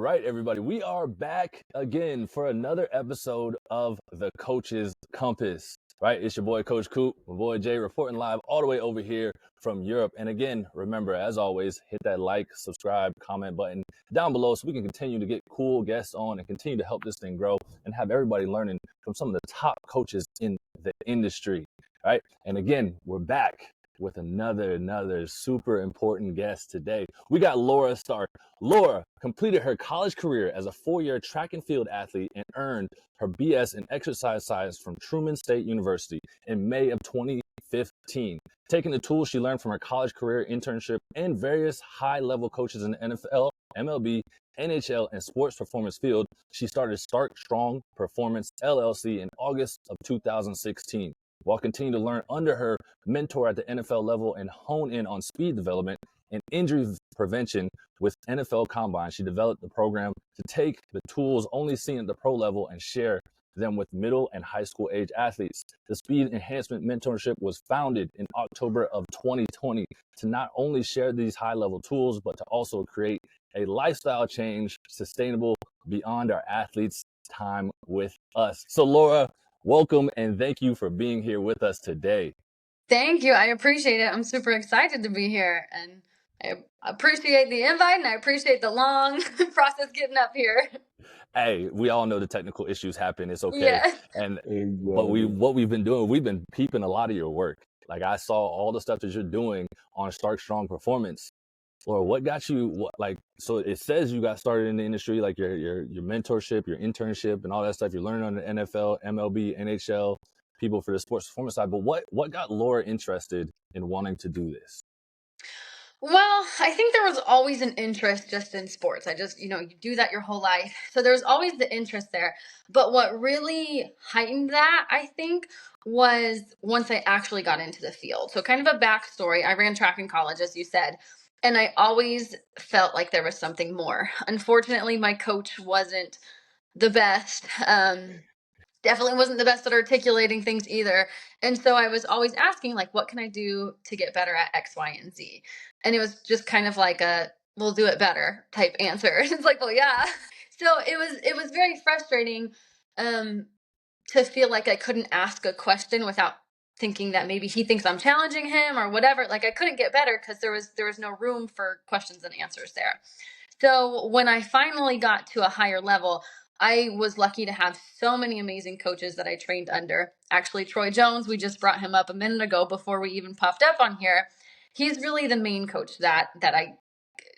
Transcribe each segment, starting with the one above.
right, everybody. We are back again for another episode of The Coach's Compass, right? It's your boy, Coach Coop, my boy Jay, reporting live all the way over here from Europe. And again, remember, as always, hit that like, subscribe, comment button down below so we can continue to get cool guests on and continue to help this thing grow and have everybody learning from some of the top coaches in the industry, right? And again, we're back with another super important guest today. We got Laura Stark. Laura completed her college career as a 4-year track and field athlete and earned her BS in exercise science from Truman State University in May of 2015. Taking the tools she learned from her college career, internship, and various high-level coaches in the NFL, MLB, NHL, and sports performance field, she started Stark Strong Performance LLC in August of 2016. While continuing to learn under her mentor at the NFL level and hone in on speed development and injury prevention with NFL Combine, she developed the program to take the tools only seen at the pro level and share them with middle and high school age athletes. The Speed Enhancement Mentorship was founded in October of 2020 to not only share these high-level tools, but to also create a lifestyle change sustainable beyond our athletes' time with us. So Laura, welcome and thank you for being here with us today. Thank you. I appreciate it. I'm super excited to be here, and I appreciate the invite, and I appreciate the long process getting up here. Hey, we all know the technical issues happen. It's okay. Yeah. And but what we've been doing, we've been peeping a lot of your work. Like I saw all the stuff that you're doing on Stark Strong Performance. Laura, what got you so it says you got started in the industry, like your mentorship, your internship and all that stuff you're learning on the NFL, MLB, NHL, people for the sports performance side. But what got Laura interested in wanting to do this? Well, I think there was always an interest just in sports. You do that your whole life. So there was always the interest there. But what really heightened that, I think, was once I actually got into the field. So kind of a backstory. I ran track in college, as you said. And I always felt like there was something more. Unfortunately, my coach wasn't the best. Definitely wasn't the best at articulating things either. And so I was always asking, like, what can I do to get better at X, Y, and Z? And it was just kind of like a, we'll do it better type answer. It's like, well, yeah. So it was very frustrating to feel like I couldn't ask a question without thinking that maybe he thinks I'm challenging him or whatever. Like I couldn't get better because there was no room for questions and answers there. So when I finally got to a higher level, I was lucky to have so many amazing coaches that I trained under. Actually, Troy Jones, we just brought him up a minute ago before we even popped up on here. He's really the main coach that I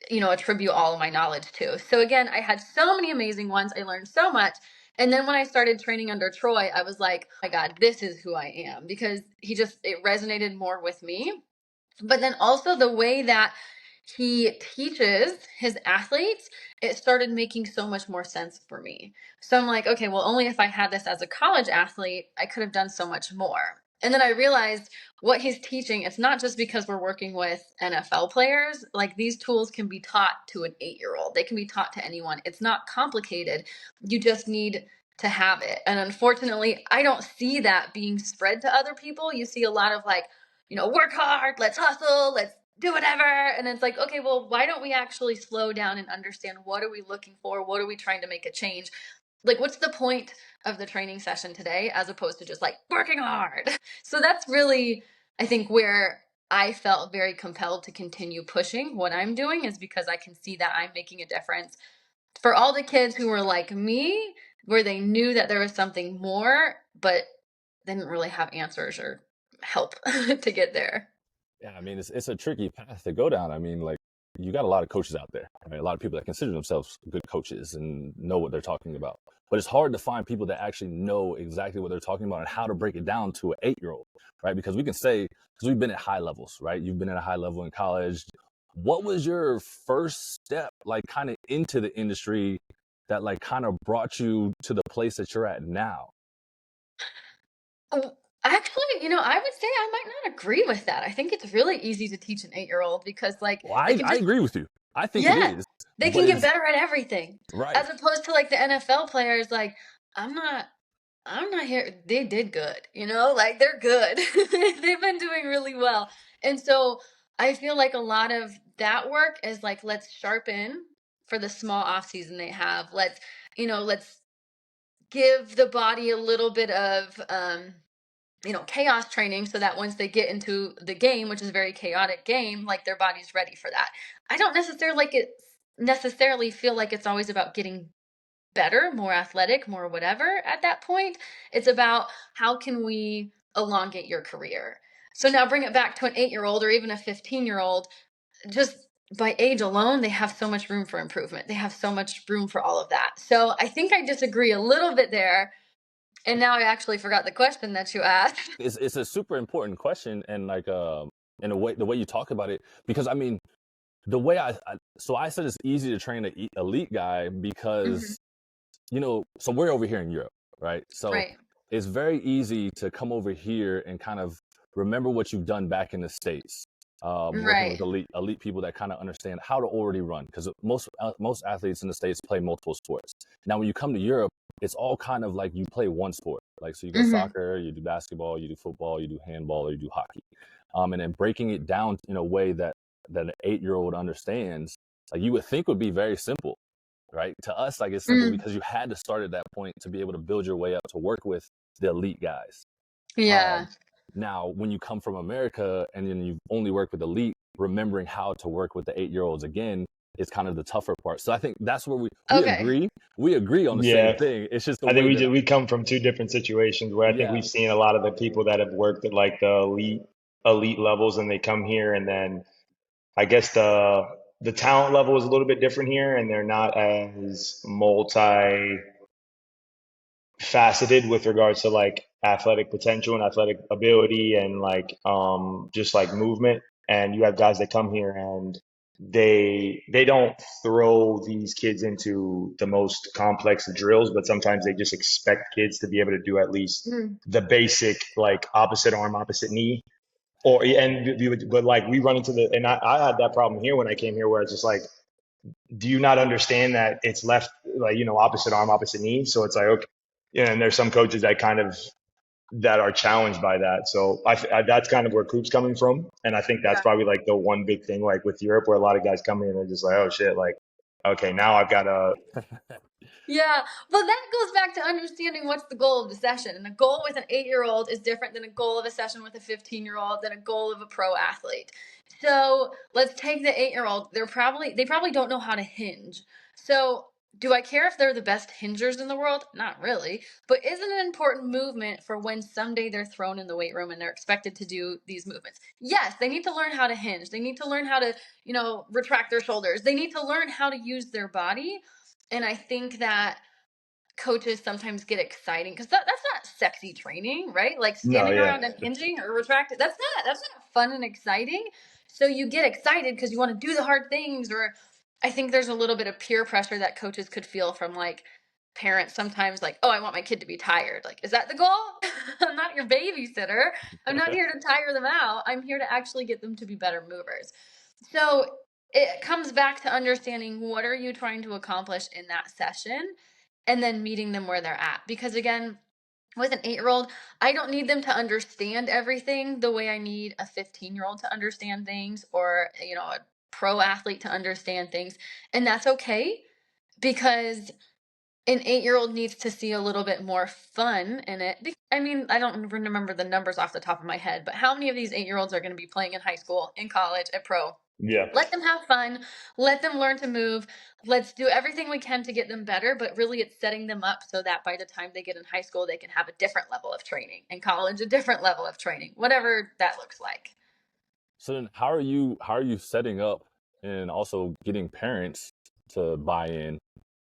attribute all of my knowledge to. So again, I had so many amazing ones. I learned so much. And then when I started training under Troy, I was like, oh my God, this is who I am, because it resonated more with me. But then also the way that he teaches his athletes, it started making so much more sense for me. So I'm like, okay, well, only if I had this as a college athlete, I could have done so much more. And then I realized what he's teaching, it's not just because we're working with NFL players. Like these tools can be taught to an 8-year-old. They can be taught to anyone. It's not complicated. You just need to have it. And unfortunately, I don't see that being spread to other people. You see a lot of like, work hard, let's hustle, let's do whatever. And it's like, okay, well, why don't we actually slow down and understand what are we looking for? What are we trying to make a change? Like, what's the point of the training session today as opposed to just like working hard? So that's really, I think, where I felt very compelled to continue pushing what I'm doing, is because I can see that I'm making a difference for all the kids who were like me, where they knew that there was something more, but didn't really have answers or help to get there. Yeah, I mean, it's a tricky path to go down. I mean, like you got a lot of coaches out there, right? A lot of people that consider themselves good coaches and know what they're talking about. But it's hard to find people that actually know exactly what they're talking about and how to break it down to an 8-year-old, right? Because we can say, because we've been at high levels, right? You've been at a high level in college. What was your first step, like kind of into the industry that like kind of brought you to the place that you're at now? Actually, I would say I might not agree with that. I think it's really easy to teach an 8-year-old because, like, Well, they can I just, agree with you. I think it yeah, is, they but can get it's better at everything. right. As opposed to like the NFL players, like, I'm not, I'm not here. They did good, like they're good. They've been doing really well. And so I feel like a lot of that work is like, let's sharpen for the small off season they have. Let's give the body a little bit of chaos training so that once they get into the game, which is a very chaotic game, like their body's ready for that. I don't necessarily feel like it's always about getting better, more athletic, more whatever at that point. It's about how can we elongate your career. So now bring it back to an 8-year-old or even a 15-year-old. Just by age alone, they have so much room for improvement. They have so much room for all of that. So I think I disagree a little bit there. And now I actually forgot the question that you asked. It's a super important question, and like in a way, the way you talk about it, because I mean, the way I said it's easy to train an elite guy because so we're over here in Europe, right? So Right. it's very easy to come over here and kind of remember what you've done back in the States, working with Right. elite people that kind of understand how to already run, because most athletes in the States play multiple sports. Now, when you come to Europe, it's all kind of like you play one sport. Like, so you go Mhm. soccer, you do basketball, you do football, you do handball, or you do hockey. And then breaking it down in a way that an 8-year-old understands, like you would think would be very simple, right? To us, like it's simple Mm. because you had to start at that point to be able to build your way up to work with the elite guys. Yeah. Um, Now, when you come from America and then you only work with elite, remembering how to work with the 8-year-olds again is kind of the tougher part. So I think that's where we Okay. agree. We agree on the same Yeah, thing. It's just the I think way that we come from two different situations where I think yeah. we've seen a lot of the people that have worked at like the elite levels and they come here and then I guess the talent level is a little bit different here and they're not as multi faceted with regards to like athletic potential and athletic ability and like just like movement. And you have guys that come here and they don't throw these kids into the most complex of drills, but sometimes they just expect kids to be able to do at least Mm. the basic like opposite arm, opposite knee. Or and we would, but like we run into and I had that problem here when I came here where it's just like, do you not understand that it's left like opposite arm, opposite knee? So it's like okay, yeah. And there's some coaches that kind of that are challenged by that. So that's kind of where Coop's coming from, and I think that's Yeah. probably like the one big thing like with Europe where a lot of guys come in and they're just like, oh shit, like okay, now I've got to. Yeah, well, that goes back to understanding what's the goal of the session. And a goal with an 8-year-old is different than a goal of a session with a 15-year-old, than a goal of a pro athlete. So let's take the 8-year-old. They probably don't know how to hinge. So do I care if they're the best hingers in the world? Not really. But isn't it an important movement for when someday they're thrown in the weight room and they're expected to do these movements? Yes, they need to learn how to hinge. They need to learn how to, retract their shoulders. They need to learn how to use their body. And I think that coaches sometimes get exciting because that's not sexy training, right? Like No, standing yeah, around and hinging or retracting. That's not fun and exciting. So you get excited because you want to do the hard things. Or I think there's a little bit of peer pressure that coaches could feel from like parents sometimes, like, oh, I want my kid to be tired. Like, is that the goal? I'm not your babysitter. I'm not here to tire them out. I'm here to actually get them to be better movers. So it comes back to understanding what are you trying to accomplish in that session, and then meeting them where they're at. Because again, with an 8-year-old, I don't need them to understand everything the way I need a 15-year-old to understand things, or a pro athlete to understand things. And that's okay, because an 8-year-old needs to see a little bit more fun in it. I mean, I don't remember the numbers off the top of my head, but how many of these 8-year-olds are going to be playing in high school, in college, at pro? yeah. Let them have fun. Let them learn to move. Let's do everything we can to get them better, but really it's setting them up so that by the time they get in high school, they can have a different level of training, in college, a different level of training, whatever that looks like. So then how are you setting up and also getting parents to buy in?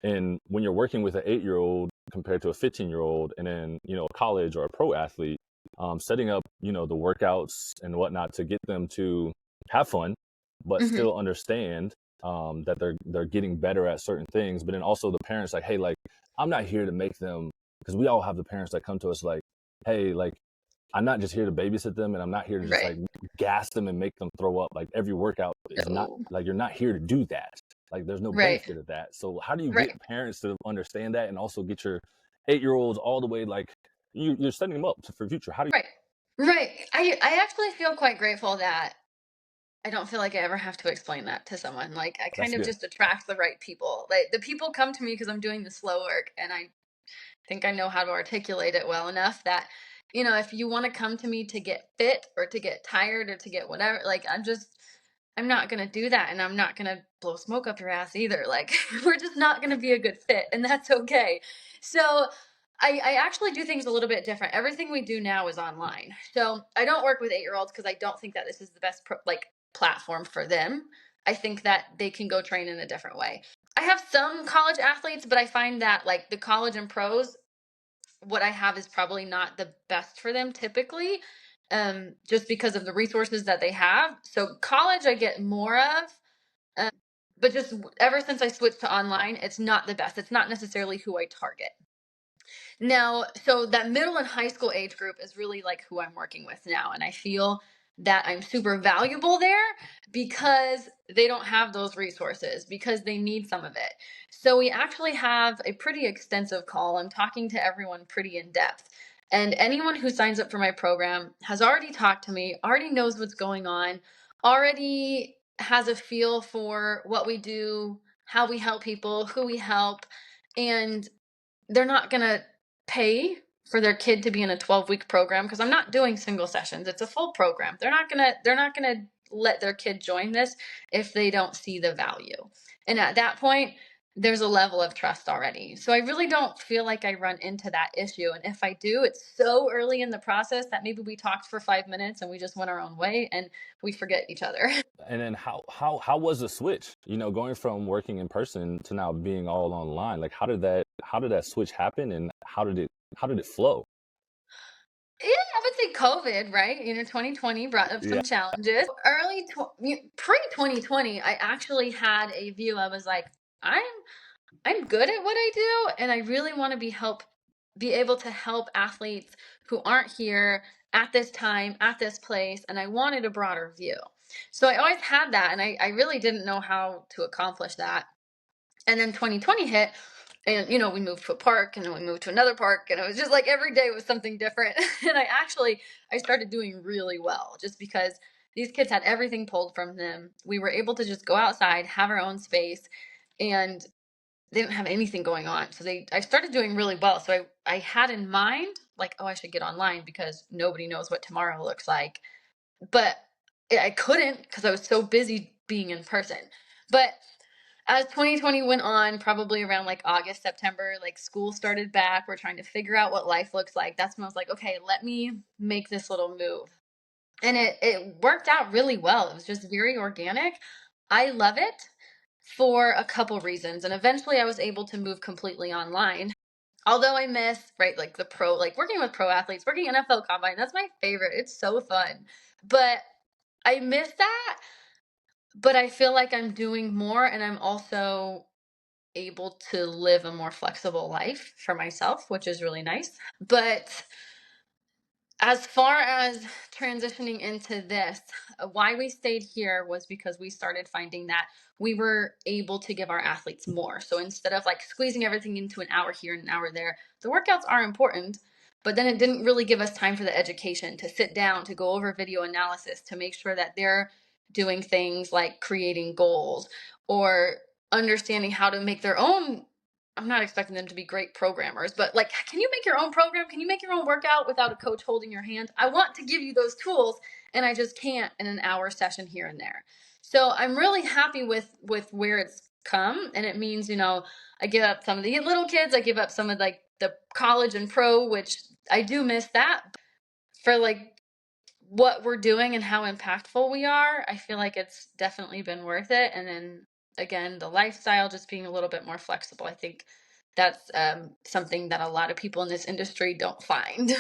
And when you're working with an 8-year-old compared to a 15-year-old, and then a college or a pro athlete, setting up the workouts and whatnot to get them to have fun, but Hmm. still understand that they're getting better at certain things. But then also the parents like, hey, like I'm not here to make them, because we all have the parents that come to us like, hey, like I'm not just here to babysit them, and I'm not here to just Right. like gas them and make them throw up. Like every workout is not No. like, you're not here to do that. Like there's no Right. benefit of that. So how do you get Right. parents to understand that and also get your 8-year-olds all the way, like you're setting them up for future? How do you? Right. Right. I actually feel quite grateful that I don't feel like I ever have to explain that to someone. Like, I That's kind of good. just attract the right people. Like, the people come to me because I'm doing the slow work, and I think I know how to articulate it well enough that, if you want to come to me to get fit or to get tired or to get whatever, like, I'm not going to do that. And I'm not going to blow smoke up your ass either. Like, we're just not going to be a good fit. And that's okay. So I actually do things a little bit different. Everything we do now is online. So I don't work with 8-year-olds because I don't think that this is the best platform for them. I think that they can go train in a different way. I have some college athletes, but I find that like the college and pros, what I have is probably not the best for them typically, just because of the resources that they have. So college I get more of, but just ever since I switched to online, it's not the best. It's not necessarily who I target. Now, so that middle and high school age group is really like who I'm working with now. And I feel that I'm super valuable there because they don't have those resources, because they need some of it. So we actually have a pretty extensive call. I'm talking to everyone pretty in depth. And anyone who signs up for my program has already talked to me, already knows what's going on, already has a feel for what we do, how we help people, who we help. And they're not going to pay for their kid to be in a 12-week program because I'm not doing single sessions. It's a full program. They're not going to let their kid join this if they don't see the value. And at that point, there's a level of trust already. So I really don't feel like I run into that issue. And if I do, it's so early in the process that maybe we talked for 5 minutes and we just went our own way and we forget each other. And then how was the switch? Going from working in person to now being all online. Like how did that switch happen, and how did it flow? Yeah, I would say COVID, right? 2020 brought up Yeah. some challenges. Pre-2020, I actually had a view. I was like, I'm good at what I do, and I really want to be able to help athletes who aren't here at this time, at this place, and I wanted a broader view. So I always had that, and I really didn't know how to accomplish that. And then 2020 hit, and we moved to a park, and then we moved to another park, and it was just like every day was something different. And I started doing really well just because these kids had everything pulled from them. We were able to just go outside, have our own space, and they didn't have anything going on. So I started doing really well. So I had in mind like, oh, I should get online because nobody knows what tomorrow looks like. But I couldn't because I was so busy being in person. But as 2020 went on, probably around like August, September, like school started back. We're trying to figure out what life looks like. That's when I was like, okay, let me make this little move. And it worked out really well. It was just very organic. I love it for a couple reasons. And eventually I was able to move completely online. Although I miss, right, like the pro, like working with pro athletes, working NFL combine, that's my favorite. It's so fun. But I miss that. But I feel like I'm doing more, and I'm also able to live a more flexible life for myself, which is really nice. But as far as transitioning into this, why we stayed here was because we started finding that we were able to give our athletes more. So instead of like squeezing everything into an hour here and an hour there, the workouts are important, but then it didn't really give us time for the education to sit down, to go over video analysis, to make sure that they're doing things like creating goals or understanding how to make their own. I'm not expecting them to be great programmers, but like, can you make your own program? Can you make your own workout without a coach holding your hand? I want to give you those tools, and I just can't in an hour session here and there. So I'm really happy with where it's come, and it means, I give up some of the little kids, I give up some of like the college and pro, which I do miss that. For like what we're doing and how impactful we are, I feel like it's definitely been worth it. And then again, the lifestyle just being a little bit more flexible. I think that's something that a lot of people in this industry don't find.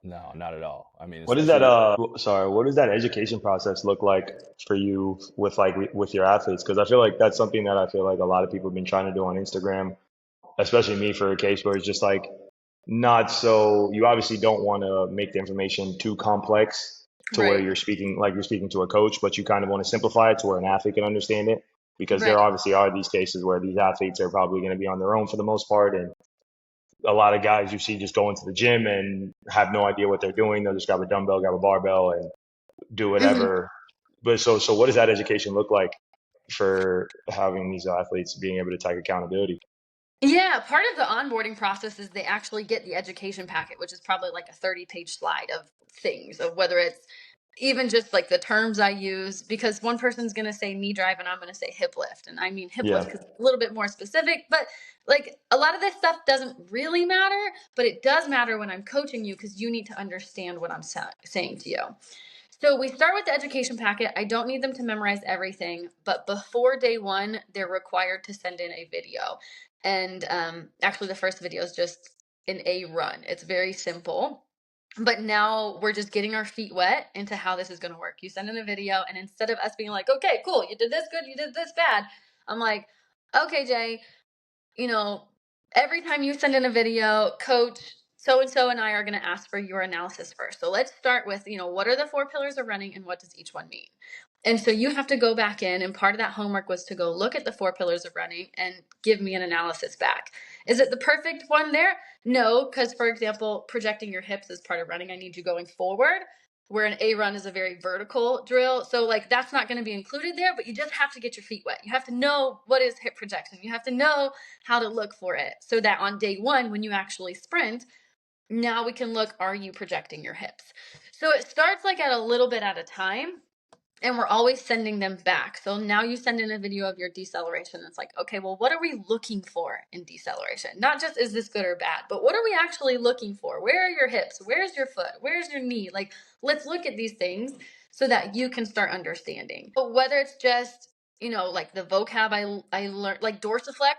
No, not at all. I mean, What is that? especially. Sorry, what does that education process look like for you with with your athletes? Because I feel like that's something that I feel like a lot of people have been trying to do on Instagram, especially me for a case where it's just like not so. You obviously don't want to make the information too complex to where Right. you're speaking to a coach, but you kind of want to simplify it to where an athlete can understand it. Because there Right. obviously are these cases where these athletes are probably going to be on their own for the most part, and a lot of guys you see just go into the gym and have no idea what they're doing. They'll just grab a dumbbell, grab a barbell, and do Hmm. whatever. But so what does that education look like for having these athletes being able to take accountability? Yeah, part of the onboarding process is they actually get the education packet, which is probably like a 30-page slide of things, of whether it's even just like the terms I use, because one person's going to say knee drive and I'm going to say hip lift. And I mean hip lift Yeah. because it's a little bit more specific, but like a lot of this stuff doesn't really matter, but it does matter when I'm coaching you because you need to understand what I'm saying to you. So we start with the education packet. I don't need them to memorize everything, but before day one, they're required to send in a video. And actually, the first video is just an A run. It's very simple. But now we're just getting our feet wet into how this is going to work. You send in a video, and instead of us being like, okay, cool, you did this good, you did this bad, I'm like, okay, Jay, you know, every time you send in a video, coach so and so and I are going to ask for your analysis first. So let's start with, what are the 4 pillars of running and what does each one mean? And so you have to go back in, and part of that homework was to go look at the 4 pillars of running and give me an analysis back. Is it the perfect one there? No, because for example, projecting your hips is part of running. I need you going forward, where an A run is a very vertical drill. So like that's not going to be included there, but you just have to get your feet wet. You have to know what is hip projection. You have to know how to look for it so that on day one, when you actually sprint, now we can look, are you projecting your hips? So it starts like at a little bit at a time, and we're always sending them back. So now you send in a video of your deceleration. It's like, okay, well, what are we looking for in deceleration? Not just is this good or bad, but what are we actually looking for? Where are your hips? Where's your foot? Where's your knee? Like, let's look at these things so that you can start understanding. But whether it's just, like the vocab I learned, like dorsiflex,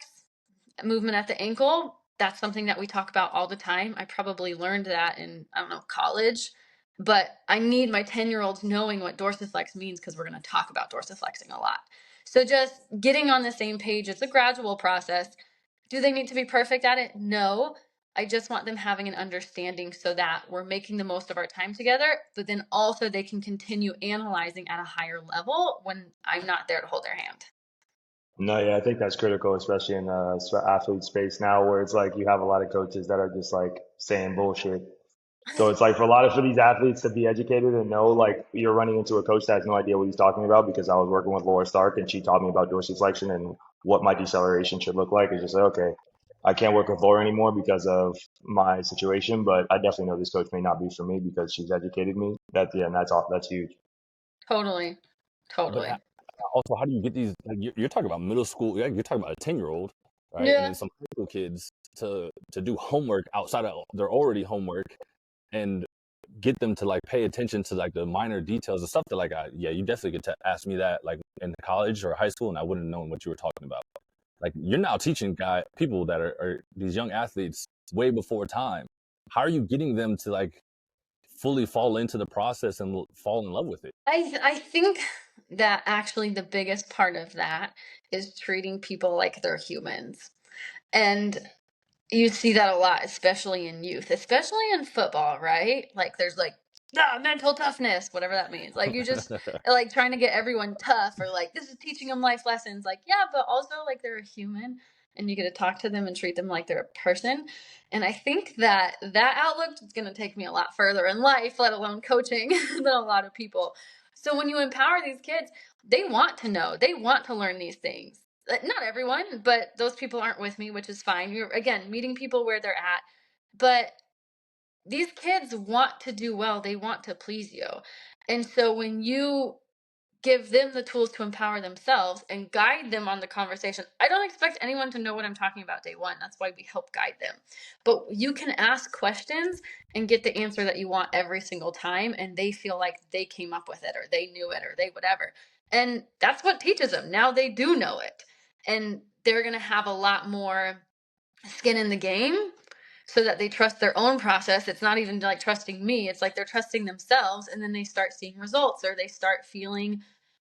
movement at the ankle, that's something that we talk about all the time. I probably learned that in, I don't know, college, but I need my 10-year-olds knowing what dorsiflex means because we're going to talk about dorsiflexing a lot. So just getting on the same page, it's a gradual process. Do they need to be perfect at it? No. I just want them having an understanding so that we're making the most of our time together, but then also they can continue analyzing at a higher level when I'm not there to hold their hand. No, yeah, I think that's critical, especially in the athlete space now, where it's like you have a lot of coaches that are just like saying bullshit. So it's like for these athletes to be educated and know, like you're running into a coach that has no idea what he's talking about, because I was working with Laura Stark and she taught me about dorsiflexion and what my deceleration should look like. It's just like, okay, I can't work with Laura anymore because of my situation, but I definitely know this coach may not be for me because she's educated me. Yeah, and that's all. That's huge. Totally. But Totally. also, how do you get these? Like, you're talking about middle school. You're talking about a 10-year-old, right? And Yeah. then some high school kids to do homework outside of their already homework, and get them to like pay attention to like the minor details and stuff that like yeah, you definitely get to ask me that like in college or high school, and I wouldn't have known what you were talking about. Like you're now teaching people that are these young athletes way before time. How are you getting them to like fully fall into the process and fall in love with it? I think that actually the biggest part of that is treating people like they're humans. And you see that a lot, especially in youth, especially in football, right? Like there's like mental toughness, whatever that means. Like you just like trying to get everyone tough, or like this is teaching them life lessons. Like, yeah, but also like they're a human and you get to talk to them and treat them like they're a person. And I think that that outlook is going to take me a lot further in life, let alone coaching, than a lot of people. So when you empower these kids, they want to know, they want to learn these things. Not everyone, but those people aren't with me, which is fine. You're again meeting people where they're at. But these kids want to do well, they want to please you. And so when you give them the tools to empower themselves and guide them on the conversation, I don't expect anyone to know what I'm talking about day one. That's why we help guide them. But you can ask questions and get the answer that you want every single time, and they feel like they came up with it or they knew it or they whatever. And that's what teaches them. Now they do know it. And they're going to have a lot more skin in the game so that they trust their own process. It's not even like trusting me. It's like they're trusting themselves, and then they start seeing results, or they start feeling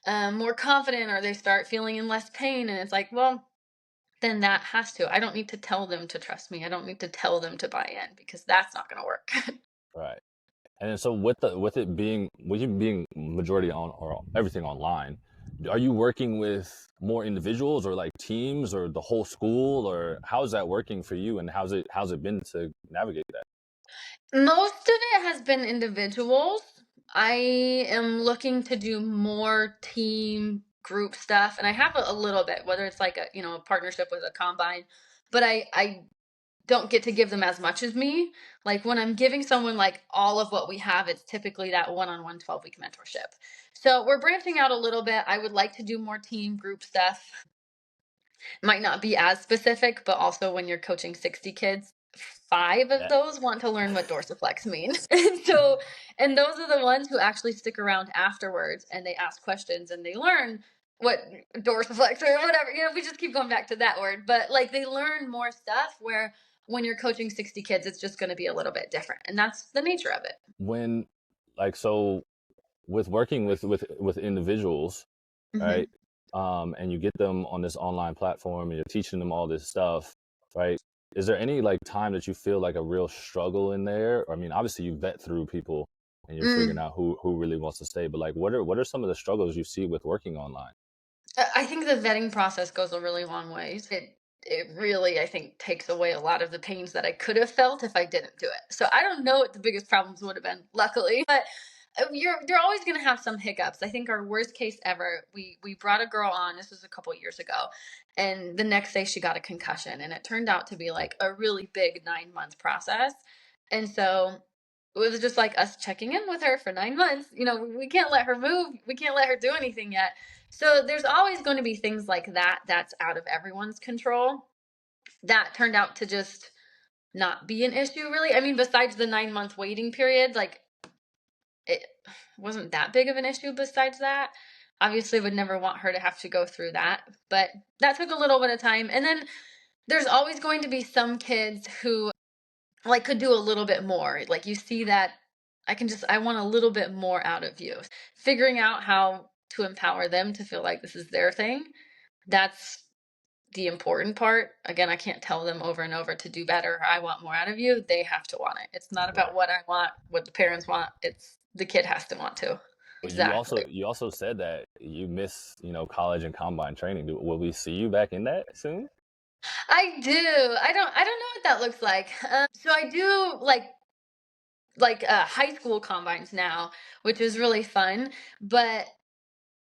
more confident, or they start feeling in less pain. And it's like, well, then that has to. I don't need to tell them to trust me. I don't need to tell them to buy in, because that's not going to work. Right. And then so with you being majority on or everything online, are you working with more individuals or like teams or the whole school, or how's that working for you, and how's it been to navigate that? Most of it has been individuals. I am looking to do more team group stuff, and I have a little bit, whether it's like a partnership with a combine, but I don't get to give them as much as me. Like when I'm giving someone like all of what we have, it's typically that one-on-one 12-week mentorship. So we're branching out a little bit. I would like to do more team group stuff. Might not be as specific, but also when you're coaching 60 kids, 5 of Yeah. those want to learn what dorsiflex means. And those are the ones who actually stick around afterwards and they ask questions and they learn what dorsiflex or whatever. We just keep going back to that word, but like they learn more stuff where when you're coaching 60 kids, it's just going to be a little bit different. And that's the nature of it. When, like, so with working with individuals, Mm-hmm. right? And you get them on this online platform and you're teaching them all this stuff, right? Is there any like time that you feel like a real struggle in there? I mean, obviously you vet through people and you're figuring out who really wants to stay, but like what are some of the struggles you see with working online? I think the vetting process goes a really long ways. It really, I think, takes away a lot of the pains that I could have felt if I didn't do it. So I don't know what the biggest problems would have been, luckily, but you're always going to have some hiccups. I think our worst case ever, we brought a girl on. This was a couple years ago, and the next day she got a concussion, and it turned out to be like a really big 9-month process, and so. It was just like us checking in with her for 9 months. We can't let her move. We can't let her do anything yet. So there's always going to be things like that that's out of everyone's control. That turned out to just not be an issue, really. I mean, besides the 9-month waiting period, like it wasn't that big of an issue besides that. Obviously, would never want her to have to go through that, but that took a little bit of time. And then there's always going to be some kids who like could do a little bit more. Like you see that I want a little bit more out of you. Figuring out how to empower them to feel like this is their thing. That's the important part. Again, I can't tell them over and over to do better. I want more out of you. They have to want it. It's not about Right. what I want, what the parents want. It's the kid has to want to. But you Exactly. also said that you miss, college and combine training. Will we see you back in that soon? I do. I don't know what that looks like. So I do like high school combines now, which is really fun. But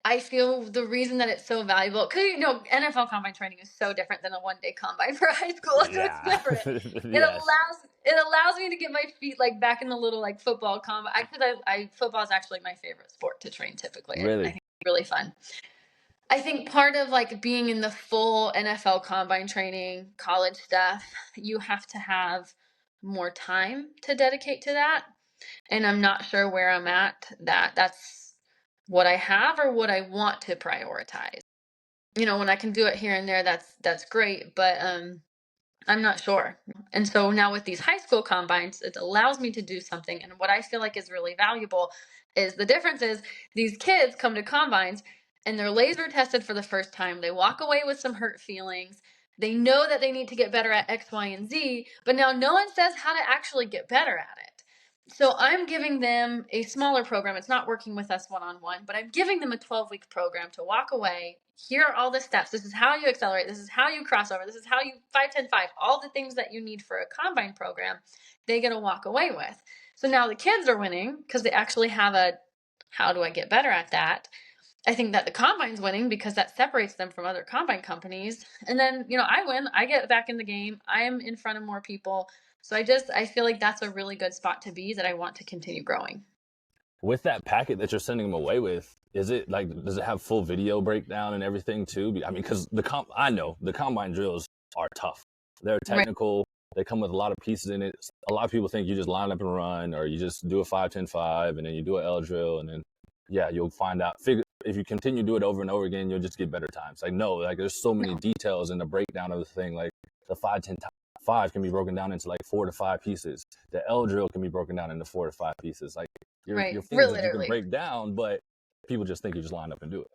I feel the reason that it's so valuable, because NFL combine training is so different than a 1-day combine for high school, so it's Yeah. different. Yes. It allows me to get my feet like back in the little like football combine. I football is actually my favorite sport to train typically. I Really? think it's really fun. I think part of like being in the full NFL combine training, college stuff, you have to have more time to dedicate to that. And I'm not sure where I'm at that's what I have or what I want to prioritize. When I can do it here and there, that's great, but I'm not sure. And so now with these high school combines, it allows me to do something. And what I feel like is really valuable is the difference is these kids come to combines and they're laser tested for the first time. They walk away with some hurt feelings. They know that they need to get better at X, Y, and Z, but now no one says how to actually get better at it. So I'm giving them a smaller program. It's not working with us one-on-one, but I'm giving them a 12-week program to walk away. Here are all the steps. This is how you accelerate. This is how you cross over. This is how you 5-10-5. All the things that you need for a combine program, they get to walk away with. So now the kids are winning because they actually have a how do I get better at that? I think that the combine's winning because that separates them from other combine companies. And then, I win. I get back in the game. I'm in front of more people. So I feel like that's a really good spot to be that I want to continue growing. With that packet that you're sending them away with, is it like, does it have full video breakdown and everything too? I mean, because I know the combine drills are tough. They're Right. technical. They come with a lot of pieces in it. A lot of people think you just line up and run, or you just do a 5-10-5 and then you do an L drill, and then you'll find out. If you continue to do it over and over again, you'll just get better times. Like no, like there's so many details in the breakdown of the thing. Like the 5-10-5 can be broken down into like 4 to 5 pieces. The L drill can be broken down into 4 to 5 pieces. Like your Right. things that you can Literally. break down, but people just think you just line up and do it.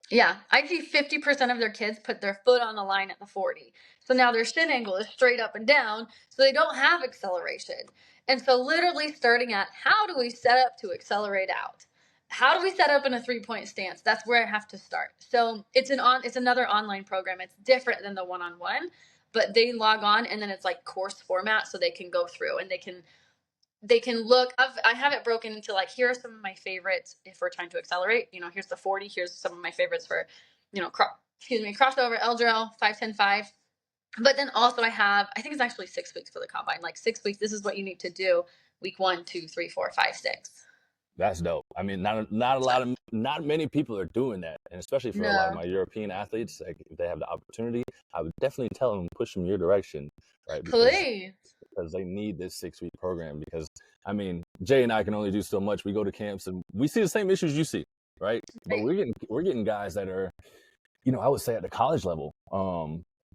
Yeah, I see 50% of their kids put their foot on the line at the 40. So now their shin angle is straight up and down, so they don't have acceleration. And so literally starting at how do we set up to accelerate out? How do we set up in a 3-point stance? That's where I have to start. So it's another online program. It's different than the one-on-one, but they log on and then it's like course format so they can go through and they can they can look. I have it broken into like, here are some of my favorites if we're trying to accelerate. Here's the 40. Here's some of my favorites for, crossover, L drill, 5, 10, 5. But then also I think it's actually 6 weeks for the combine. Like 6 weeks, this is what you need to do. Week 1, 2, 3, 4, 5, 6. That's dope. I mean, not many people are doing that, and especially for a lot of No. my European athletes, like if they have the opportunity, I would definitely tell them push them your direction, right? Please. Because they need this 6-week program. Because I mean, Jay and I can only do so much. We go to camps and we see the same issues you see, right? But we're getting guys that are, I would say at the college level,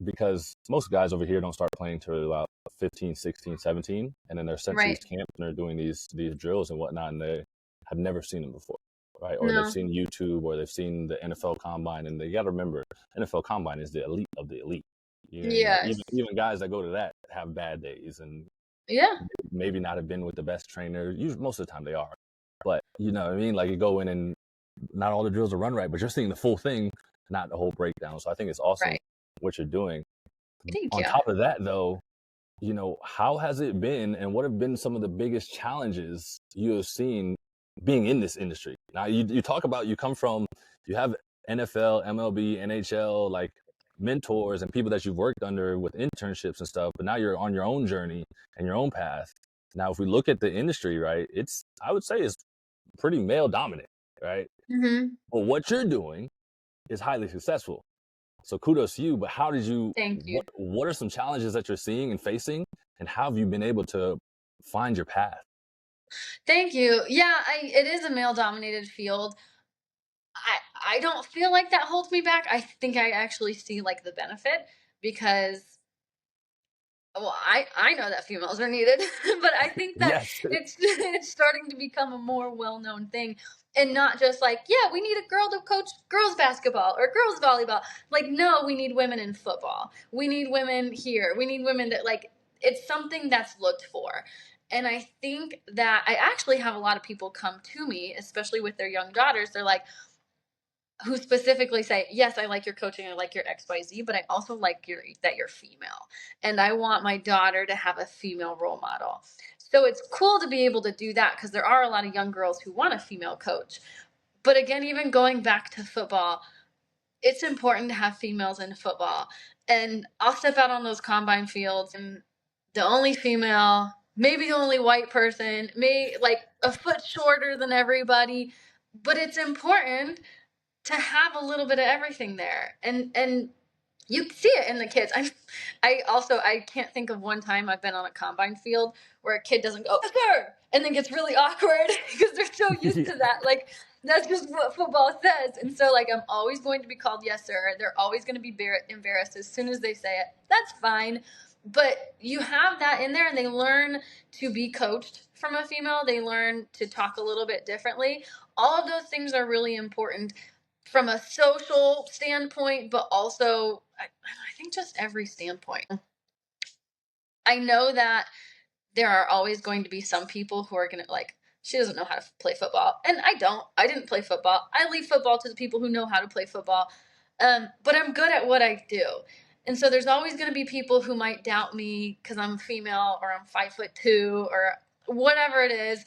because most guys over here don't start playing till about 15, 16, 17, and then they're sent to these camps and they're doing these drills and whatnot, and they have never seen them before, right? Or they've seen YouTube, or they've seen the NFL Combine, and they got to remember, NFL Combine is the elite of the elite. Even guys that go to that have bad days, and maybe not have been with the best trainer. Usually, most of the time they are, but you know what I mean. Like you go in and not all the drills are run right, but you're seeing the full thing, not the whole breakdown. So I think it's awesome what you're doing. Thank On you. top of that, though, how has it been, and what have been some of the biggest challenges you have seen being in this industry? Now, you talk about you have NFL, MLB, NHL, like mentors and people that you've worked under with internships and stuff, but now you're on your own journey and your own path. Now, if we look at the industry, right, I would say it's pretty male dominant, right? Mm-hmm. But what you're doing is highly successful. So kudos to you, but how did you, Thank you. What are some challenges that you're seeing and facing, and how have you been able to find your path? Thank you. Yeah, it is a male dominated field. I don't feel like that holds me back. I think I actually see like the benefit, because I know that females are needed, but I think that Yes. it's starting to become a more well-known thing, and not just like, yeah, we need a girl to coach girls basketball or girls volleyball. Like, no, we need women in football. We need women here. We need women that, like, it's something that's looked for. And I think that I actually have a lot of people come to me, especially with their young daughters. They're like, who specifically say, yes, I like your coaching, I like your XYZ, but I also like that you're female. And I want my daughter to have a female role model. So it's cool to be able to do that, because there are a lot of young girls who want a female coach. But again, even going back to football, it's important to have females in football. And I'll step out on those combine fields, and the only female, maybe the only white person, like a foot shorter than everybody. But it's important to have a little bit of everything there, and you see it in the kids. I can't think of one time I've been on a combine field where a kid doesn't go, yes, sir, and then gets really awkward because they're so used to that. Like, that's just what football says. And so, like, I'm always going to be called yes, sir. They're always going to be embarrassed as soon as they say it. That's fine. But you have that in there, and they learn to be coached from a female. They learn to talk a little bit differently. All of those things are really important from a social standpoint, but also I think just every standpoint. I know that there are always going to be some people who are going to, like, she doesn't know how to play football. And I didn't play football. I leave football to the people who know how to play football. But I'm good at what I do. And so there's always going to be people who might doubt me because I'm female, or I'm 5'2", or whatever it is.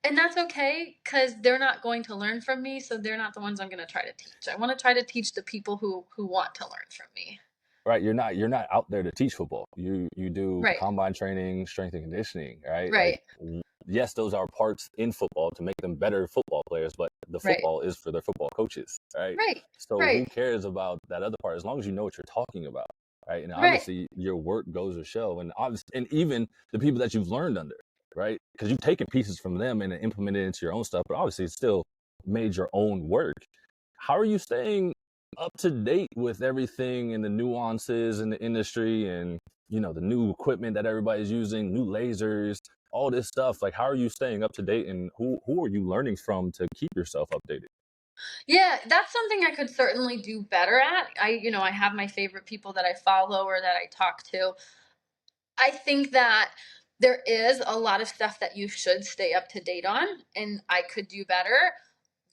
And that's okay, because they're not going to learn from me, so they're not the ones I'm going to try to teach. I want to try to teach the people who want to learn from me. Right, you're not out there to teach football. You do combine training, strength and conditioning, right? Right. Like, yes, those are parts in football to make them better football players, but the football is for their football coaches, right? Right. So who cares about that other part, as long as you know what you're talking about, right? And obviously your work goes to show, and even the people that you've learned under, right? Because you've taken pieces from them and implemented it into your own stuff, but obviously it's still made your own work. How are you staying up to date with everything and the nuances in the industry, and the new equipment that everybody's using, new lasers, all this stuff? Like, how are you staying up to date, and who are you learning from to keep yourself updated? Yeah, that's something I could certainly do better at. I have my favorite people that I follow or that I talk to. I think that there is a lot of stuff that you should stay up to date on, and I could do better.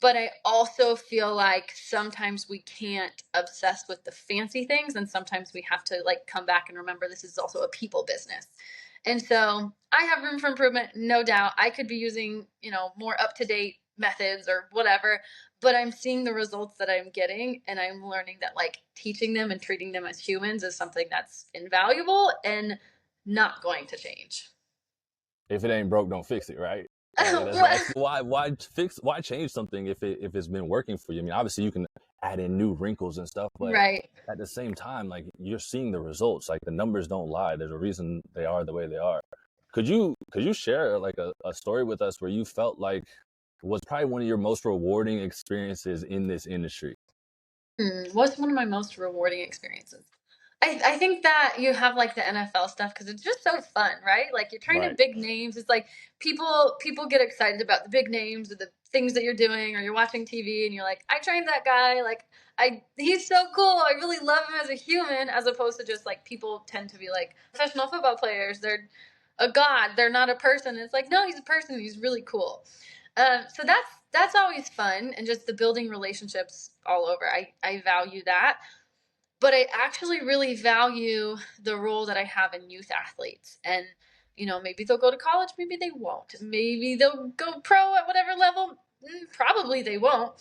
But I also feel like sometimes we can't obsess with the fancy things, and sometimes we have to, like, come back and remember this is also a people business. And so I have room for improvement, no doubt. I could be using, more up-to-date methods or whatever, but I'm seeing the results that I'm getting, and I'm learning that like teaching them and treating them as humans is something that's invaluable and not going to change. If it ain't broke, don't fix it, right? Right. That's why change something if it's been working for you? I mean, obviously you can add in new wrinkles and stuff, but right. at the same time, like you're seeing the results. Like the numbers don't lie. There's a reason they are the way they are. Could you share like a story with us where you felt like was probably one of your most rewarding experiences in this industry? What's one of my most rewarding experiences? I think that you have like the NFL stuff because it's just so fun, right? Like you're training Right. big names. It's like people get excited about the big names or the things that you're doing, or you're watching TV and you're like, I trained that guy. Like he's so cool. I really love him as a human, as opposed to just like people tend to be like professional football players. They're a god. They're not a person. It's like no, he's a person. He's really cool. So that's always fun, and just the building relationships all over. I value that. But I actually really value the role that I have in youth athletes. And, maybe they'll go to college, maybe they won't. Maybe they'll go pro at whatever level. Probably they won't.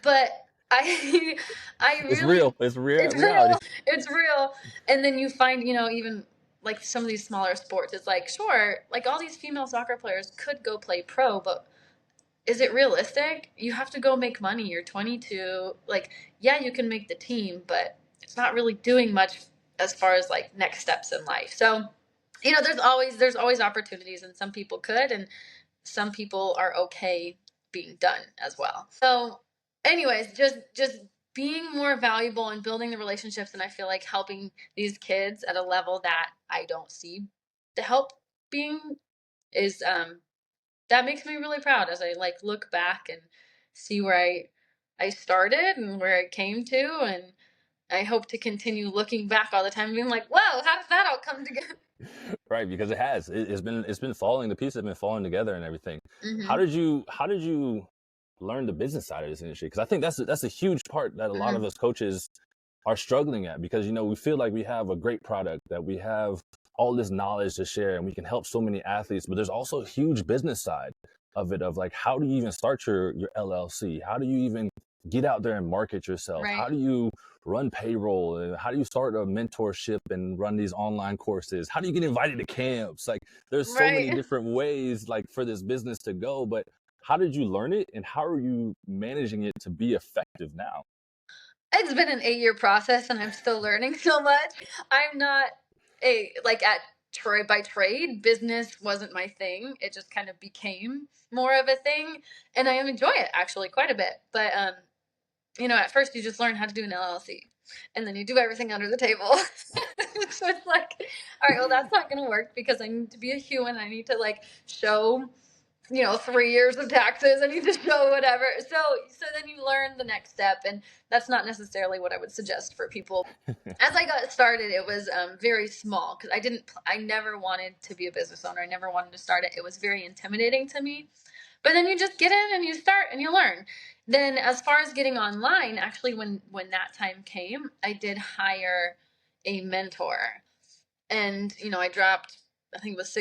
But I I It's really real. It's it's reality. real. It's real. And then you find, even like some of these smaller sports, it's like, sure, like all these female soccer players could go play pro, but is it realistic? You have to go make money. You're 22. Like, yeah, you can make the team, but it's not really doing much as far as like next steps in life. So, there's always opportunities, and some people could, and some people are okay being done as well. So, anyways, just being more valuable and building the relationships, and I feel like helping these kids at a level that I don't see the help being is that makes me really proud as I like look back and see where I started and where I came to, and I hope to continue looking back all the time and being like, whoa, how did that all come together? Right, because it has. It's been falling. The pieces have been falling together and everything. How Mm-hmm. did you learn the business side of this industry? Because I think that's a huge part that a lot of Mm-hmm. us coaches are struggling at, because we feel like we have a great product, that we have all this knowledge to share, and we can help so many athletes, but there's also a huge business side of it, of like, how do you even start your LLC? How do you even get out there and market yourself? Right. How do you run payroll? And how do you start a mentorship and run these online courses? How do you get invited to camps? Like there's so many Right. different ways like for this business to go, but how did you learn it, and how are you managing it to be effective now? It's been an 8-year process, and I'm still learning so much. I'm not at trade by trade. Business wasn't my thing. It just kind of became more of a thing, and I enjoy it actually quite a bit. But at first you just learn how to do an LLC, and then you do everything under the table. So it's like, all right, well, that's not going to work because I need to be a human. I need to like show, 3 years of taxes. I need to show whatever. So then you learn the next step, and that's not necessarily what I would suggest for people. As I got started, it was very small because I never wanted to be a business owner. I never wanted to start it. It was very intimidating to me. But then you just get in and you start and you learn. Then as far as getting online, actually when that time came, I did hire a mentor. And I dropped, I think it was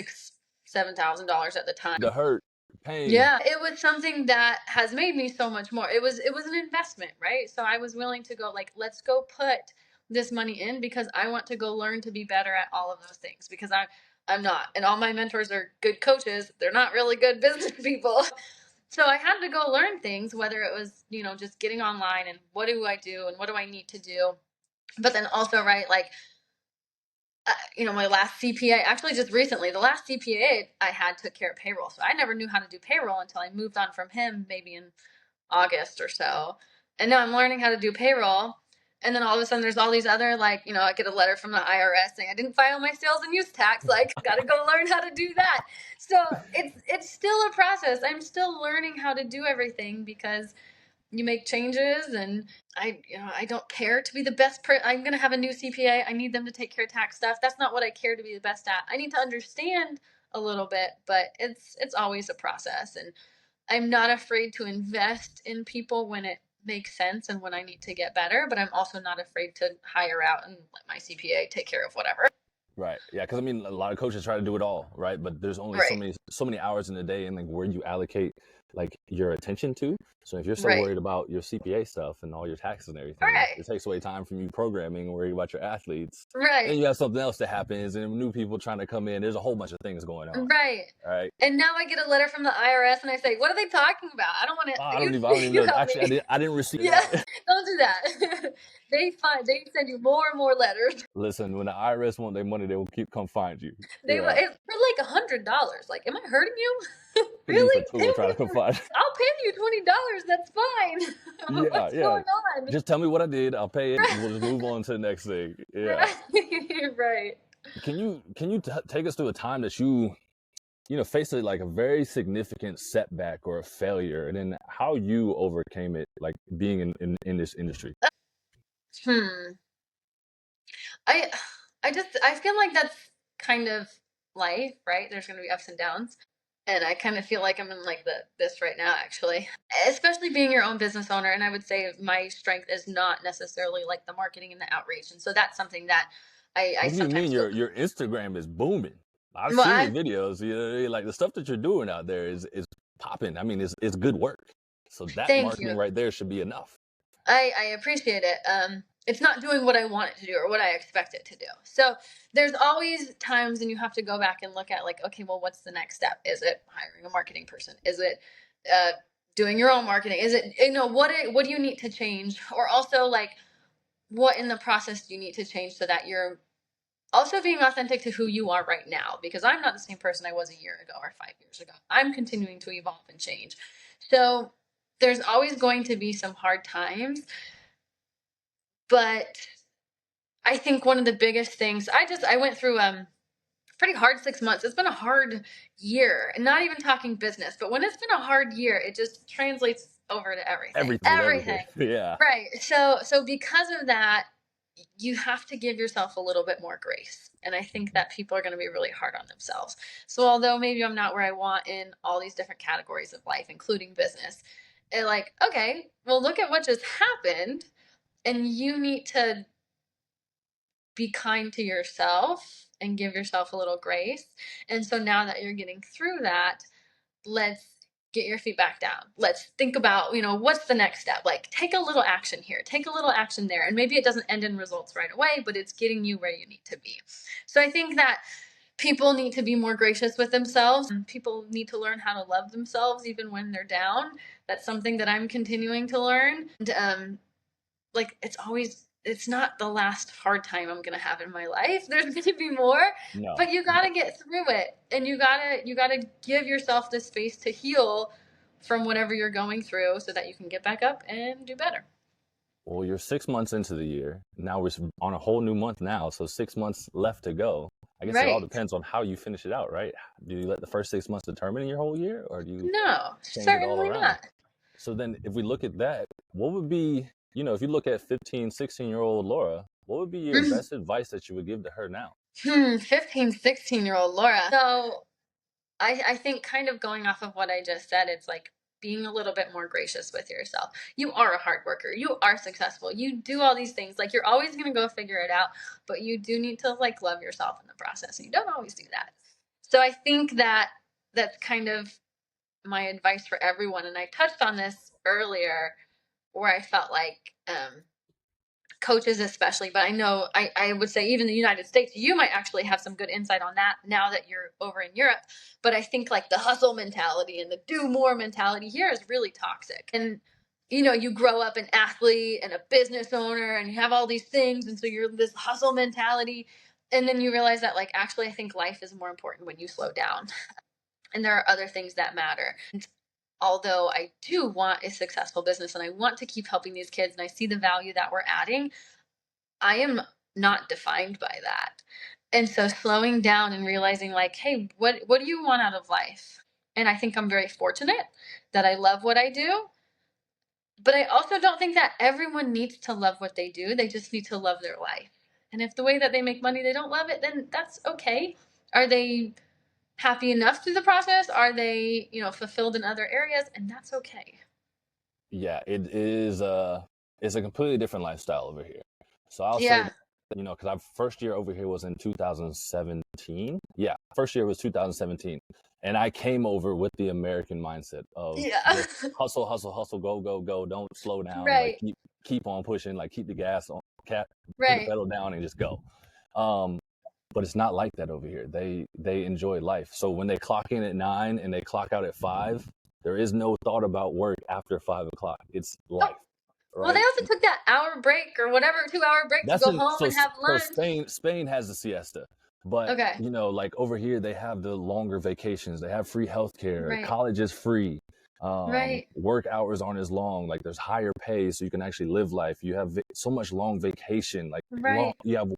$7,000 at the time. The hurt, the pain. Yeah, it was something that has made me so much more. It was an investment, right? So I was willing to go like, let's go put this money in because I want to go learn to be better at all of those things because I'm not. And all my mentors are good coaches. They're not really good business people. So I had to go learn things, whether it was, just getting online and what do I do and what do I need to do. But then also, right, like my last CPA, actually just recently, the last CPA I had took care of payroll. So I never knew how to do payroll until I moved on from him maybe in August or so. And now I'm learning how to do payroll. And then all of a sudden there's all these other, like, I get a letter from the IRS saying I didn't file my sales and use tax. Like, got to go learn how to do that. So it's still a process. I'm still learning how to do everything because you make changes, and I don't care to be the best I'm going to have a new CPA. I need them to take care of tax stuff. That's not what I care to be the best at. I need to understand a little bit, but it's always a process, and I'm not afraid to invest in people when it makes sense and when I need to get better, but I'm also not afraid to hire out and let my CPA take care of whatever. Right. Yeah. Because I mean, a lot of coaches try to do it all, right? But there's only Right. so many hours in a day, and like where you allocate like your attention to. So if you're so Right. worried about your CPA stuff and all your taxes and everything, Right. it takes away time from you programming and worrying about your athletes. And Right. then you have something else that happens, and new people trying to come in. There's a whole bunch of things going on. Right. Right. And now I get a letter from the IRS and I say, what are they talking about? I don't want Oh, to, you, I don't even you know. help Actually, me. I didn't receive Yeah, that. don't do that. They send you more and more letters. Listen, when the IRS want their money, they will come find you. Yeah. It's for like $100. Like, am I hurting you? Could be for Really? two and try to come find you. I'll pay you $20. That's fine. Yeah, What's yeah. going on? Just tell me what I did. I'll pay it. We'll just move on to the next thing. Yeah. Right. Right. Can you take us through a time that you faced like a very significant setback or a failure, and then how you overcame it, like being in this industry? Hmm. I I feel like that's kind of life, right? There's going to be ups and downs. And I kind of feel like I'm in like this right now, actually. Especially being your own business owner, and I would say my strength is not necessarily like the marketing and the outreach, and so that's something that I What do you mean sometimes feel. your Instagram is booming? I've Well, seen your videos. You know, like the stuff that you're doing out there is popping. I mean, it's good work. So that thank you. marketing right there should be enough. I appreciate it. It's not doing what I want it to do or what I expect it to do. So there's always times, and you have to go back and look at like, okay, well, what's the next step? Is it hiring a marketing person? Is it uh, doing your own marketing? Is it what do you need to change? Or also like, what in the process do you need to change so that you're also being authentic to who you are right now? Because I'm not the same person I was a year ago or 5 years ago. I'm continuing to evolve and change. So there's always going to be some hard times, but I think one of the biggest things I went through pretty hard 6 months. It's been a hard year, and not even talking business, but when it's been a hard year, it just translates over to everything. Everything with everything. Everything. Yeah. Right. So because of that, you have to give yourself a little bit more grace. And I think that people are going to be really hard on themselves. So although maybe I'm not where I want in all these different categories of life, including business, and like, okay, well, look at what just happened. And you need to be kind to yourself and give yourself a little grace. And so now that you're getting through that, let's get your feet back down. Let's think about, what's the next step? Like, take a little action here, take a little action there. And maybe it doesn't end in results right away, but it's getting you where you need to be. So I think that people need to be more gracious with themselves. People need to learn how to love themselves even when they're down. That's something that I'm continuing to learn. And like it's not the last hard time I'm gonna have in my life. There's gonna be more, No. but you gotta get through it, and you gotta give yourself the space to heal from whatever you're going through, so that you can get back up and do better. Well, you're 6 months into the year. Now we're on a whole new month now, so 6 months left to go. I guess it all Right? depends on how you finish it out, right? Do you let the first 6 months determine your whole year, or do you No, change it all certainly around? not. So then if we look at that, what would be, if you look at 15, 16-year-old Laura, what would be your best advice that you would give to her now? 15, 16-year-old Laura. So I think, kind of going off of what I just said, it's like being a little bit more gracious with yourself. You are a hard worker. You are successful. You do all these things. Like, you're always going to go figure it out, but you do need to like love yourself in the process. And you don't always do that. So I think that that's kind of my advice for everyone. And I touched on this earlier, where I felt like, coaches especially, but I know I would say even the United States, you might actually have some good insight on that now that you're over in Europe. But I think like the hustle mentality and the do more mentality here is really toxic. And you grow up an athlete and a business owner and you have all these things, and so you're this hustle mentality, and then you realize that like actually I think life is more important when you slow down, and there are other things that matter. And although I do want a successful business and I want to keep helping these kids and I see the value that we're adding, I am not defined by that. And so slowing down and realizing like, hey, what do you want out of life? And I think I'm very fortunate that I love what I do. But I also don't think that everyone needs to love what they do. They just need to love their life. And if the way that they make money, they don't love it, then that's okay. Are they happy enough through the process? Are they, fulfilled in other areas? And that's okay. Yeah, it's a completely different lifestyle over here. So I'll say Yeah. because our first year over here was in 2017. Yeah, first year was 2017. And I came over with the American mindset of Yeah. just hustle, hustle, hustle, go, go, go. Don't slow down. Like Right. keep on pushing. Like keep the gas on, put the Right. pedal down and just go. But it's not like that over here. They enjoy life. So when they clock in at 9 and they clock out at 5, there is no thought about work after 5 o'clock. It's Oh, life, well, they right? also took that hour break or whatever, 2 hour break to That's go in home and have so lunch. Spain has a siesta, but Okay. like over here they have the longer vacations. They have free healthcare. Right. College is free. Right. Work hours aren't as long. Like there's higher pay, so you can actually live life. You have so much long vacation. Like long, Right. you have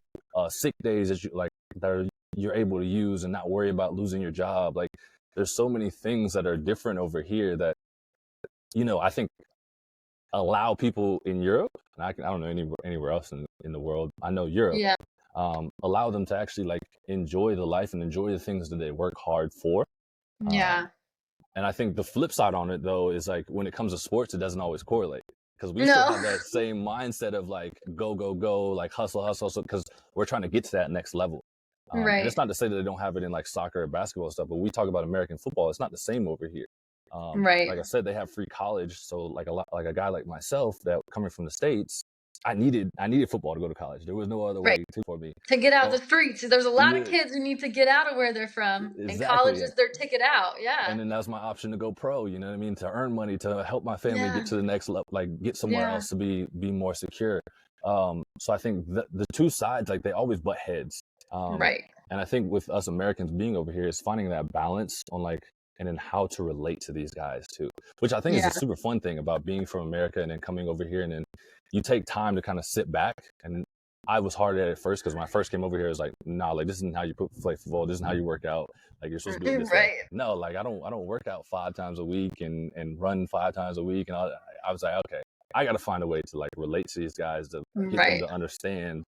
sick days that you're able to use and not worry about losing your job. Like there's so many things that are different over here that I think allow people in Europe, and I don't know anywhere else in the world. I know Europe, Yeah. allow them to actually like enjoy the life and enjoy the things that they work hard for. Yeah. And I think the flip side on it though is like when it comes to sports, it doesn't always correlate because we still No. have that same mindset of like go go go, like hustle hustle hustle, because we're trying to get to that next level. And Right. it's not to say that they don't have it in like soccer or basketball stuff, but we talk about American football. It's not the same over here. Right. Like I said, they have free college. So like a guy like myself that coming from the States, I needed football to go to college. There was no other Right. way for me. To get out So, the streets. There's a lot of yeah, kids who need to get out of where they're from, and college exactly. is their ticket out. Yeah. And then that's my option to go pro. You know what I mean? To earn money, to help my family Yeah. get to the next level, like get somewhere Yeah. else to be more secure. So I think the two sides, like they always butt heads. Right. And I think with us Americans being over here is finding that balance on like, and then how to relate to these guys too, which I think is Yeah. a super fun thing about being from America and then coming over here and then you take time to kind of sit back. And I was hard at it first because when I first came over here, it was like, nah, like this isn't how you play football. This isn't how you work out. Like you're supposed to do it this way. Right. No, like I don't work out 5 times a week and run 5 times a week. And I was like, okay, I got to find a way to like relate to these guys, to get them Right. to understand,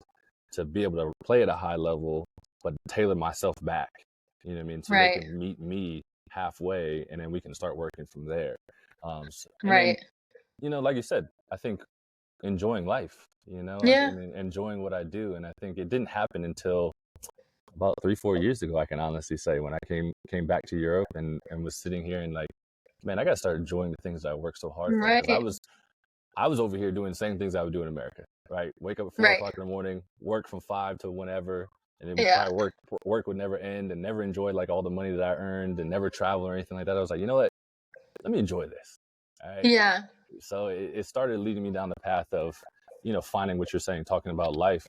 to be able to play at a high level, but tailor myself back. You know what I mean? So Right. they can meet me halfway, and then we can start working from there. And Right. then, like you said, I think enjoying life. Yeah. and enjoying what I do, and I think it didn't happen until about 3-4 years ago. I can honestly say when I came back to Europe and was sitting here and like, man, I got to start enjoying the things that I worked so hard for because Right. I was over here doing the same things I would do in America, right? Wake up at 4 Right. o'clock in the morning, work from 5 to whenever, and then Yeah. probably work would never end and never enjoy like all the money that I earned and never travel or anything like that. I was like, you know what? Let me enjoy this. All right. Yeah. So it started leading me down the path of, finding what you're saying, talking about life.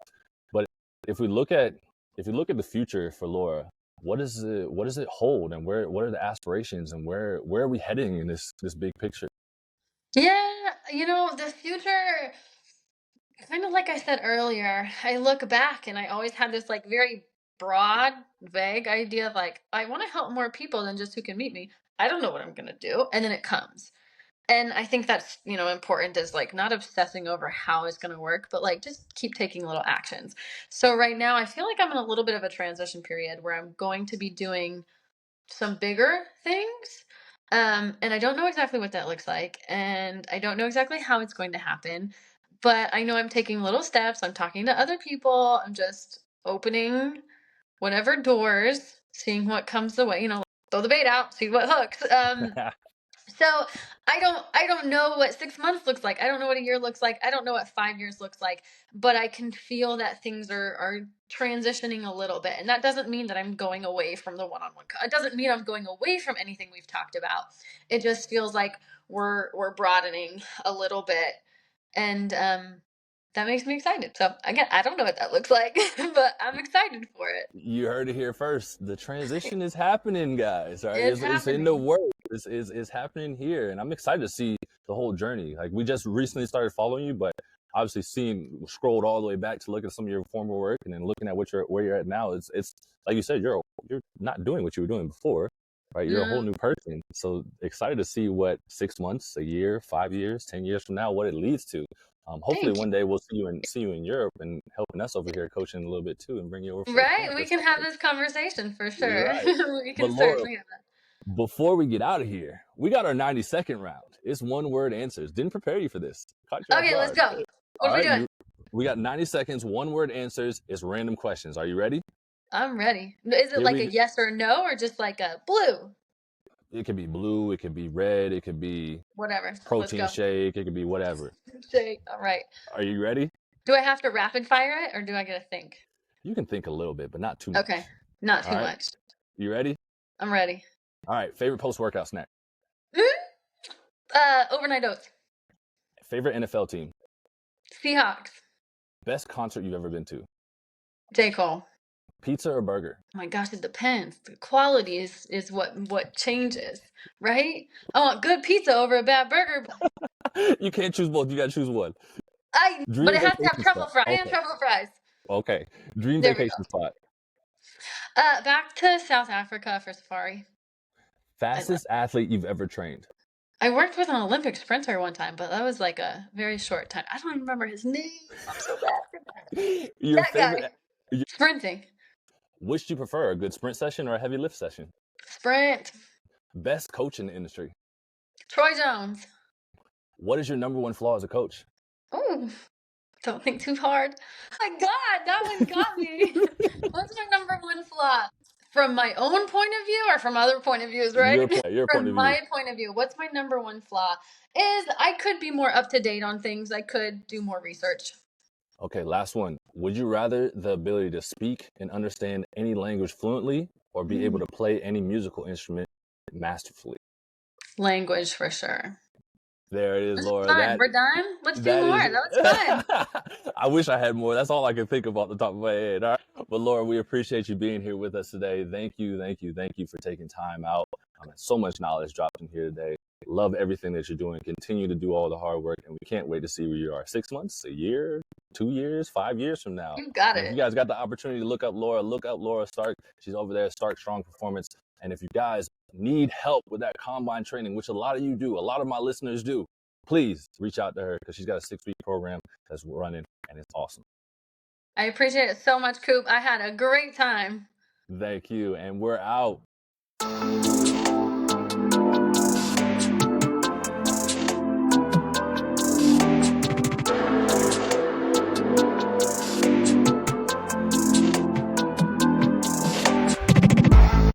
But if we look at the future for Laura, what does it hold, and what are the aspirations, and where are we heading in this big picture? Yeah. The future, kind of like I said earlier, I look back and I always had this like very broad, vague idea of like, I want to help more people than just who can meet me. I don't know what I'm going to do. And then it comes. And I think that's, important is like not obsessing over how it's going to work, but like just keep taking little actions. So right now, I feel like I'm in a little bit of a transition period where I'm going to be doing some bigger things. And I don't know exactly what that looks like. And I don't know exactly how it's going to happen. But I know I'm taking little steps. I'm talking to other people. I'm just opening whatever doors, seeing what comes the way, throw the bait out, see what hooks. So I don't know what 6 months looks like. I don't know what a year looks like. I don't know what 5 years looks like. But I can feel that things are transitioning a little bit, and that doesn't mean that I'm going away from the one-on-one. It doesn't mean I'm going away from anything we've talked about. It just feels like we're broadening a little bit, and that makes me excited. So again, I don't know what that looks like, but I'm excited for it. You heard it here first. The transition is happening, guys. Right? It's It's in the happening. works. It's happening here, and I'm excited to see the whole journey. Like we just recently started following you, but obviously scrolled all the way back to look at some of your former work, and then looking at where you're at now. It's like you said, you're not doing what you were doing before, right? You're a whole No. new person. So excited to see what 6 months, a year, 5 years, 10 years from now, what it leads to. Hopefully Thank you. one day we'll see you in Europe and helping us over here coaching a little bit too, and bring you over for a Right, camp we or can have something. this conversation for sure. Right. We But can Laura, certainly have that. before we get out of here, we got our 90-second round. It's one word answers. Didn't prepare you for this. Caught you off Okay, let's guard. go. What All are we right, doing? We got 90 seconds, one-word answers. It's random questions. Are you ready? I'm ready. Is it Here like a we. yes or no, or just like a blue? It could be blue. It could be red. It could be Whatever. Let's protein go. shake. It could be whatever. Shake. All right. Are you ready? Do I have to rapid fire it, or do I get to think? You can think a little bit, but not too much. Okay. Not All too right. much. You ready? I'm ready. All right. Favorite post-workout snack? Overnight oats. Favorite NFL team? Seahawks. Best concert you've ever been to? J. Cole. Pizza or burger? Oh my gosh, it depends. The quality is what changes, right? I want good pizza over a bad burger. You can't choose both. You got to choose one. But it has to have vacation truffle spot. fries and Okay. truffle fries. Okay. Dream There we vacation go. spot. Back to South Africa for safari. Fastest athlete you've ever trained? I worked with an Olympic sprinter one time, but that was like a very short time. I don't even remember his name. I'm so bad. Your That favorite. guy. Sprinting. Which do you prefer, a good sprint session or a heavy lift session? Sprint. Best coach in the industry? Troy Jones. What is your number one flaw as a coach? Oh, don't think too hard. My God, that one got me. What's my number one flaw? From my own point of view or from other point of views, right? Your point From of my view. point of view, what's my number one flaw? Is I could be more up to date on things. I could do more research. Okay, last one. Would you rather the ability to speak and understand any language fluently or be able to play any musical instrument masterfully? Language for sure. There it is, This is Laura. fun. We're done. Let's do more. That was fun. I wish I had more. That's all I can think of off the top of my head. All right. But Laura, we appreciate you being here with us today. Thank you for taking time out. So much knowledge dropped in here today. Love everything that you're doing. Continue to do all the hard work, and we can't wait to see where you are 6 months, a year, 2 years, 5 years from now. You got If it. you guys got the opportunity to look up Laura Stark. She's over there at Stark Strong Performance. And if you guys need help with that combine training, which a lot of you do, a lot of my listeners do, please reach out to her because she's got a 6-week program that's running and it's awesome. I appreciate it so much, Coop. I had a great time. Thank you. And we're out.